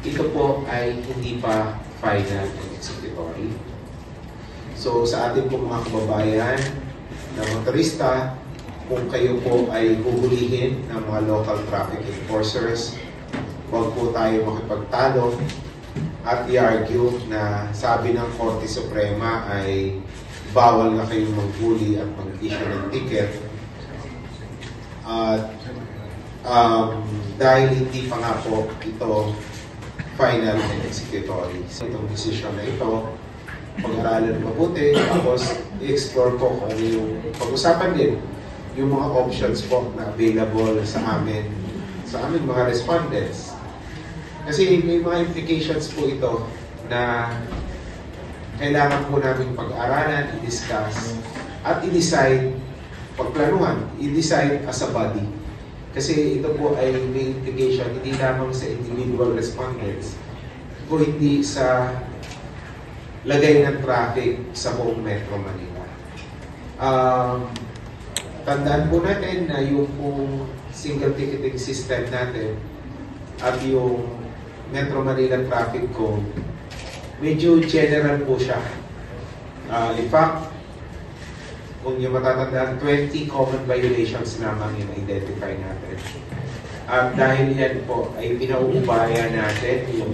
ito po ay hindi pa final and executory. So sa ating po mga kababayan na motorista, kung kayo po ay huhulihin ng mga local traffic enforcers, huwag po tayo makipagtalo at i-argue na sabi ng Korte Suprema ay bawal na kayong maghuli at mag-issue ng ticket. At dahil hindi pa nga po ito final and executory. So, itong decision na ito, pag-aralan mabuti, tapos i-explore po kung yung pag-usapan din yung mga options po na available sa amin mga respondents. Kasi may mga implications po ito na kailangan po namin pag-aralan, i-discuss, at i-decide, pagplanuhan, i-decide as a body. Kasi ito po ay may implication hindi lamang sa individual respondents, kundi sa lagay ng traffic sa buong Metro Manila. Tandaan po natin na yung single ticketing system natin at yung Metro Manila Traffic Code, medyo general po siya. In fact, kung yung matatandaan, 20 common violations naman yung identify natin. Dahil yan po ay pinauubaya natin yung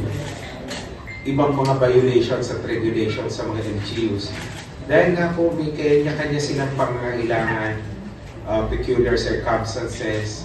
ibang mga violations at regulations sa mga LGUs. Dahil nga po may kanya-kanya silang pangangailangan, peculiar circumstances,